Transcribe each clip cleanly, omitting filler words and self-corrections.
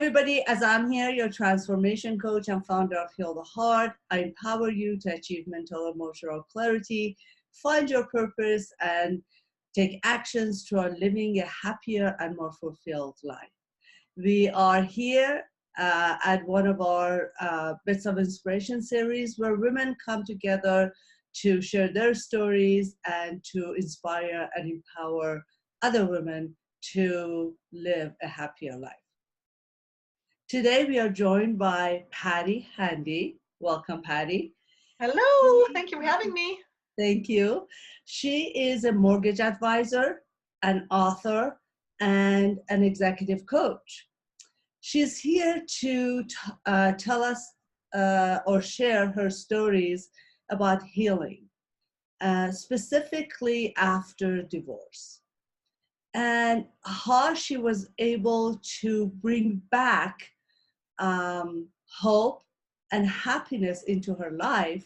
Everybody, as I'm here, your transformation coach and founder of Heal the Heart, I empower you to achieve mental and emotional clarity, find your purpose, and take actions toward living a happier and more fulfilled life. We are here at one of our Bits of Inspiration series where women come together to share their stories and to inspire and empower other women to live a happier life. Today we are joined by Patty Handy. Welcome, Patty. Hello, thank you for having me. Thank you. She is a mortgage advisor, an author, and an executive coach. She's here to tell us or share her stories about healing, specifically after divorce, and how she was able to bring back hope and happiness into her life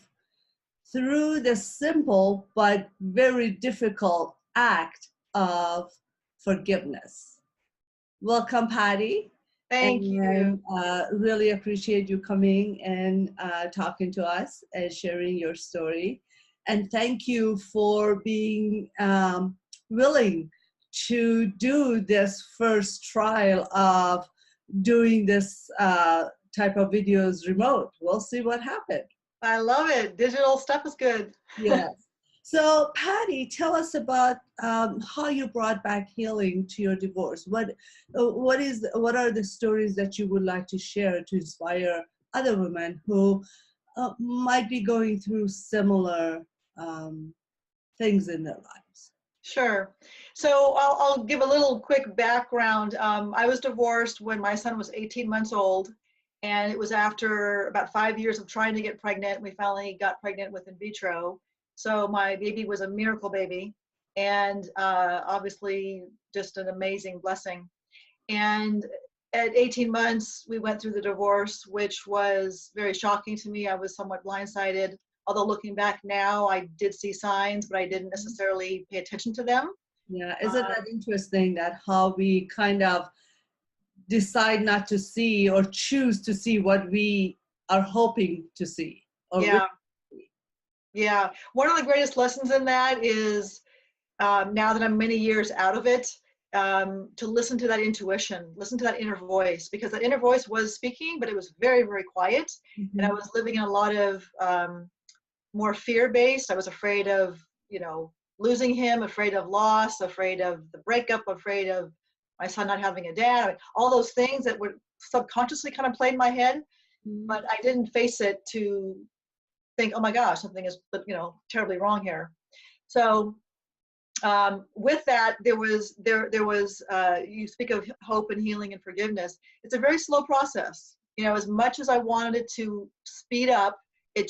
through the simple but very difficult act of forgiveness. Welcome, Patty. Thank you. And really appreciate you coming and talking to us and sharing your story. And thank you for being willing to do this first trial of doing this type of videos remote. We'll see what happens. I love it. Digital stuff is good. Yes. So, Patty, tell us about how you brought back healing to your divorce. What are the stories that you would like to share to inspire other women who might be going through similar things in their lives? Sure. So I'll give a little quick background. I was divorced when my son was 18 months old, and it was after about 5 years of trying to get pregnant. We finally got pregnant with in vitro. So my baby was a miracle baby, and obviously just an amazing blessing. And at 18 months, we went through the divorce, which was very shocking to me. I was somewhat blindsided. Although looking back now, I did see signs, but I didn't necessarily pay attention to them. Yeah, isn't that interesting that how we kind of decide not to see or choose to see what we are hoping to see? Yeah. Yeah. One of the greatest lessons in that is now that I'm many years out of it, to listen to that intuition, listen to that inner voice, because that inner voice was speaking, but it was very, very quiet. Mm-hmm. And I was living in a lot of more fear-based. I was afraid of, losing him, afraid of loss, afraid of the breakup, afraid of my son not having a dad. I mean, all those things that were subconsciously kind of played in my head, but I didn't face it to think, oh my gosh, something is, terribly wrong here. So with that, there was, you speak of hope and healing and forgiveness. It's a very slow process. As much as I wanted it to speed up, it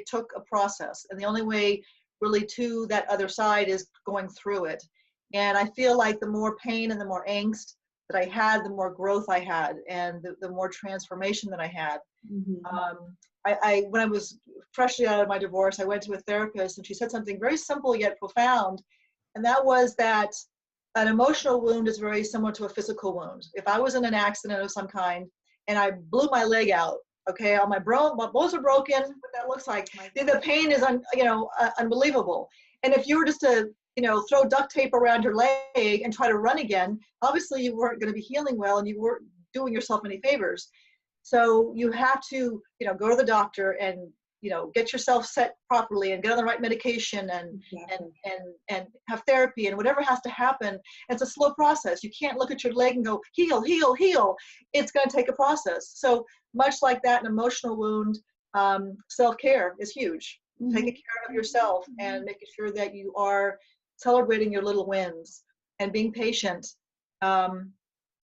took a process. And the only way really to that other side is going through it. And I feel like the more pain and the more angst that I had, the more growth I had, and the more transformation that I had. Mm-hmm. When I was freshly out of my divorce, I went to a therapist, and she said something very simple yet profound. And that was that an emotional wound is very similar to a physical wound. If I was in an accident of some kind and I blew my leg out, okay, all my bones are broken, what that looks like, the pain is unbelievable. And if you were just to throw duct tape around your leg and try to run again, obviously you weren't going to be healing well, and you weren't doing yourself any favors. So you have to go to the doctor and get yourself set properly and get on the right medication and have therapy and whatever has to happen. It's a slow process. You can't look at your leg and go, heal, heal, heal. It's going to take a process. So much like that, an emotional wound, self-care is huge. Mm-hmm. Taking care of yourself and making sure that you are celebrating your little wins and being patient.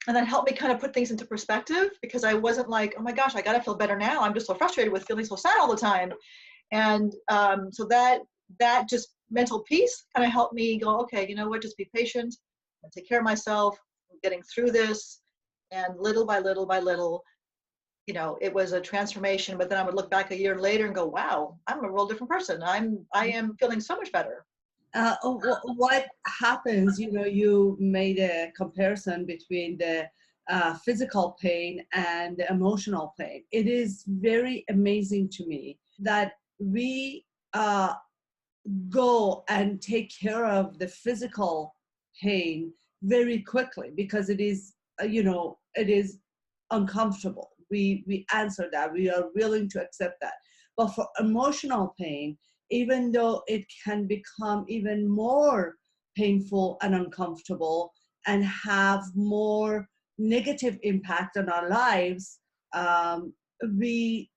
And that helped me kind of put things into perspective, because I wasn't like, oh my gosh, I got to feel better now. I'm just so frustrated with feeling so sad all the time. And so that just mental peace kind of helped me go, okay, you know what, just be patient and take care of myself. I'm getting through this. And little by little by little, it was a transformation. But then I would look back a year later and go, wow, I'm a real different person. I am feeling so much better. What happens, you made a comparison between the physical pain and the emotional pain. It is very amazing to me that we go and take care of the physical pain very quickly because it is, it is uncomfortable. We answer that. We are willing to accept that. But for emotional pain, even though it can become even more painful and uncomfortable and have more negative impact on our lives, we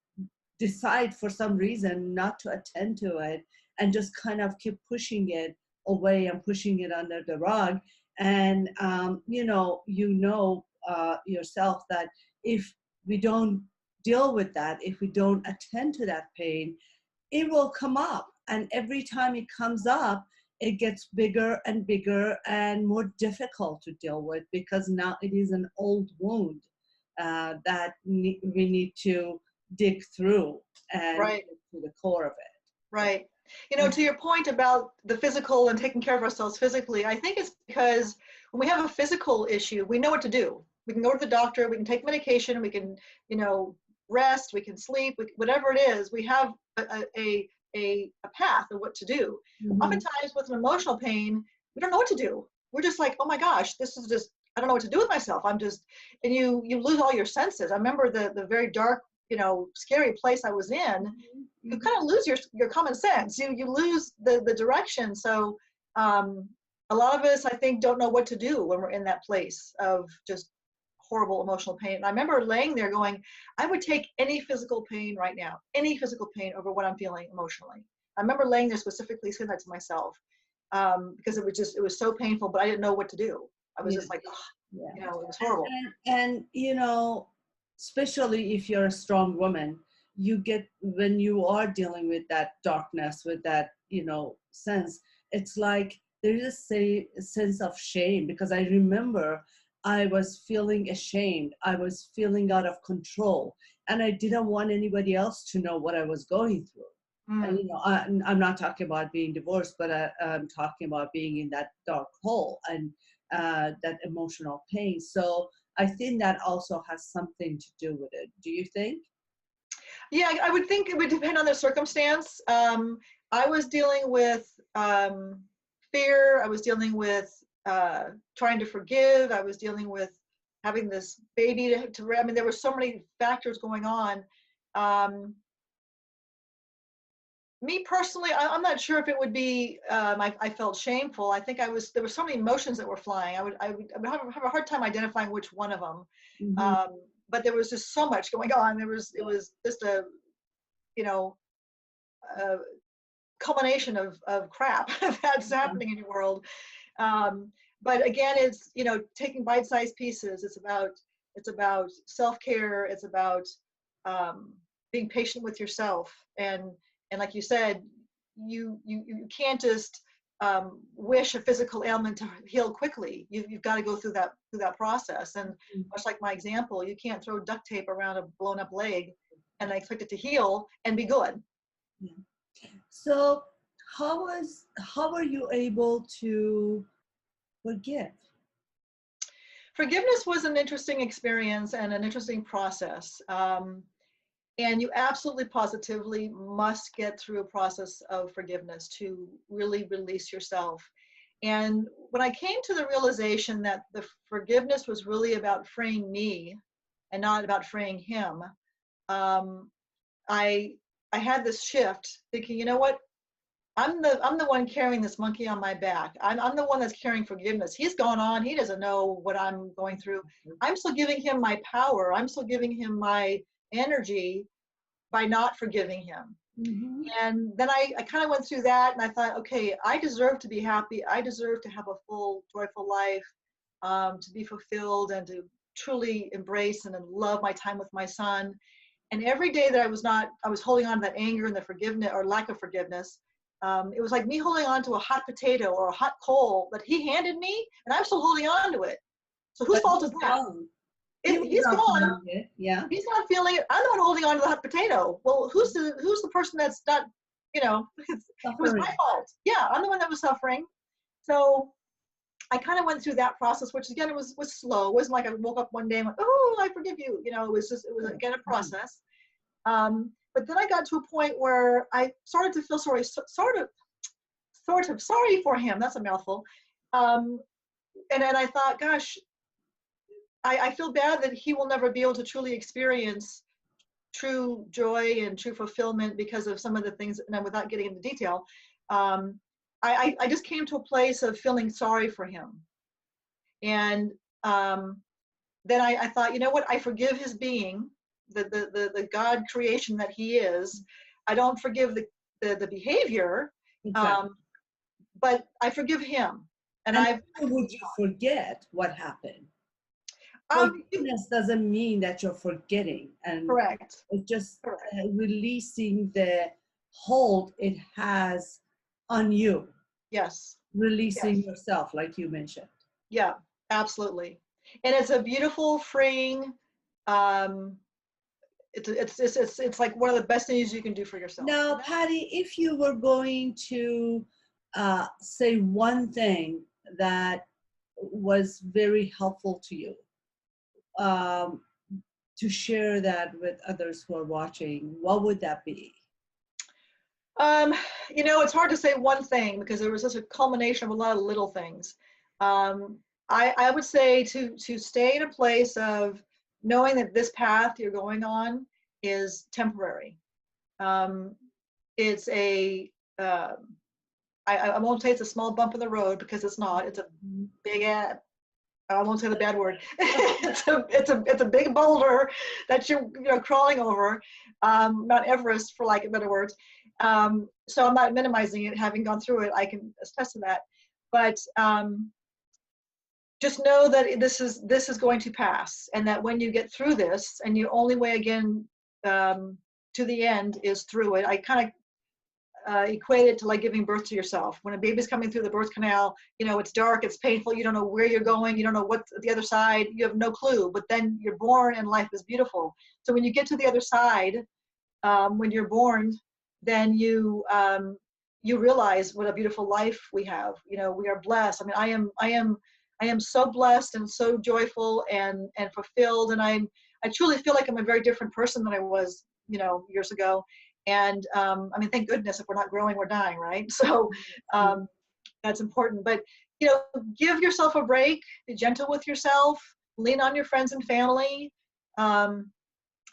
decide for some reason not to attend to it and just kind of keep pushing it away and pushing it under the rug. And yourself that if we don't deal with that, if we don't attend to that pain, it will come up. And every time it comes up, it gets bigger and bigger and more difficult to deal with because now it is an old wound that we need to dig through and Right. get to the core of it. Right. To your point about the physical and taking care of ourselves physically, I think it's because when we have a physical issue, we know what to do. We can go to the doctor, we can take medication, we can, rest, we can sleep, whatever it is, we have a path of what to do. Mm-hmm. Oftentimes with an emotional pain, we don't know what to do. We're just like, oh my gosh, this is just, I don't know what to do with myself. And you lose all your senses. I remember the very dark, scary place I was in. Mm-hmm. You kind of lose your common sense. You lose the direction. So a lot of us, I think, don't know what to do when we're in that place of just horrible emotional pain. And I remember laying there going, I would take any physical pain right now, any physical pain over what I'm feeling emotionally. I remember laying there specifically saying that to myself because it was so painful, but I didn't know what to do. I was just like, oh, it was horrible. And especially if you're a strong woman, you get, when you are dealing with that darkness, with that, sense, it's like there is a sense of shame because I remember I was feeling ashamed. I was feeling out of control and I didn't want anybody else to know what I was going through. And, I'm not talking about being divorced, but I'm talking about being in that dark hole and that emotional pain. So I think that also has something to do with it. Do you think? Yeah, I would think it would depend on the circumstance. I was dealing with fear. I was dealing with trying to forgive. I was dealing with having this baby I mean, there were so many factors going on. Me personally, I'm not sure if it would be, I felt shameful. I think there were so many emotions that were flying. I would have a hard time identifying which one of them. Mm-hmm. But there was just so much going on. It was just a culmination of crap that's happening in your world. But again, it's, taking bite-sized pieces. It's about self-care. It's about being patient with yourself. And like you said, you can't just wish a physical ailment to heal quickly. You've got to go through that process. And much like my example, you can't throw duct tape around a blown up leg and expect it to heal and be good. Yeah. So how are you able to forgive? Forgiveness was an interesting experience and an interesting process. And you absolutely positively must get through a process of forgiveness to really release yourself. And when I came to the realization that the forgiveness was really about freeing me and not about freeing him, I had this shift thinking, you know what? I'm the one carrying this monkey on my back. I'm the one that's carrying forgiveness. He's gone on. He doesn't know what I'm going through. I'm still giving him my power. I'm still giving him my energy by not forgiving him. Mm-hmm. And then I kind of went through that and I thought, okay, I deserve to be happy. I deserve to have a full, joyful life, to be fulfilled and to truly embrace and love my time with my son. And every day that I was holding on to that anger and the forgiveness or lack of forgiveness. It was like me holding on to a hot potato or a hot coal that he handed me, and I'm still holding on to it. So whose fault is that? He's gone. Yeah. He's not feeling it. I'm the one holding on to the hot potato. Well, who's the person that's not, it was my fault. Yeah, I'm the one that was suffering. So I kind of went through that process, which again, it was slow. It wasn't like I woke up one day and went, oh, I forgive you. You know, it was again a process. But then I got to a point where I started to feel sorry for him. That's a mouthful. And then I thought, gosh, I feel bad that he will never be able to truly experience true joy and true fulfillment because of some of the things, and without getting into detail, I just came to a place of feeling sorry for him. And then I thought, you know what, I forgive his being, the God creation that he is. I don't forgive the behavior, Exactly. but I forgive him. And Why would you forget what happened? Forgiveness doesn't mean that you're forgetting, and correct. it's just Correct. Releasing the hold it has on you. Yes. Releasing Yes. yourself, like you mentioned. Yeah, absolutely. And it's a beautiful, freeing. It's like one of the best things you can do for yourself. Now, Patty, if you were going to say one thing that was very helpful to you, um, to share that with others who are watching, what would that be? You know, it's hard to say one thing because there was just a culmination of a lot of little things. I would say to stay in a place of knowing that this path you're going on is temporary. It's a I won't say it's a small bump in the road because it's not. It's a big I won't say the bad word. it's a big boulder that you're crawling over, Mount Everest for lack of better words. So I'm not minimizing it. Having gone through it, I can attest to that. But just know that this is going to pass, and that when you get through this, and your only way again to the end is through it. I kind of equate it to like giving birth to yourself. When a baby's coming through the birth canal, it's dark, it's painful, you don't know where you're going, you don't know what's the other side, you have no clue, but then you're born and life is beautiful. So when you get to the other side, when you're born, then you realize what a beautiful life we have. We are blessed. I mean, I am so blessed and so joyful and fulfilled, and I truly feel like I'm a very different person than I was, years ago. And I mean, thank goodness, if we're not growing, we're dying, right? So that's important. But give yourself a break, be gentle with yourself, lean on your friends and family,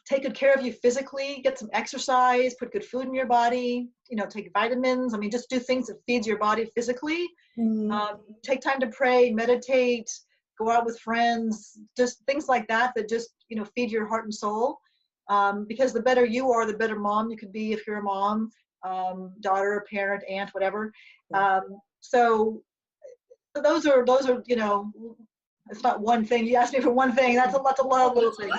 take good care of you physically, get some exercise, put good food in your body, take vitamins. I mean, just do things that feeds your body physically. Take time to pray, meditate, go out with friends, just things like that just feed your heart and soul. Because the better you are, the better mom you could be if you're a mom, daughter, parent, aunt, whatever. So those are it's not one thing. You asked me for one thing. That's a lot of little things.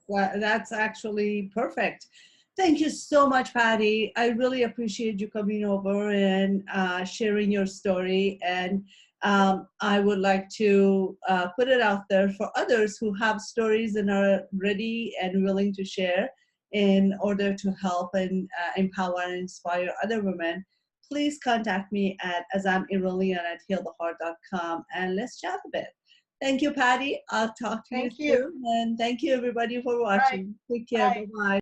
That's actually perfect. Thank you so much, Patty. I really appreciate you coming over and sharing your story. And I would like to put it out there for others who have stories and are ready and willing to share in order to help and empower and inspire other women. Please contact me at Aazam Irilian at healtheheart.com and let's chat a bit. Thank you, Patty. I'll talk to you soon. And thank you, everybody, for watching. Take care. Bye-bye.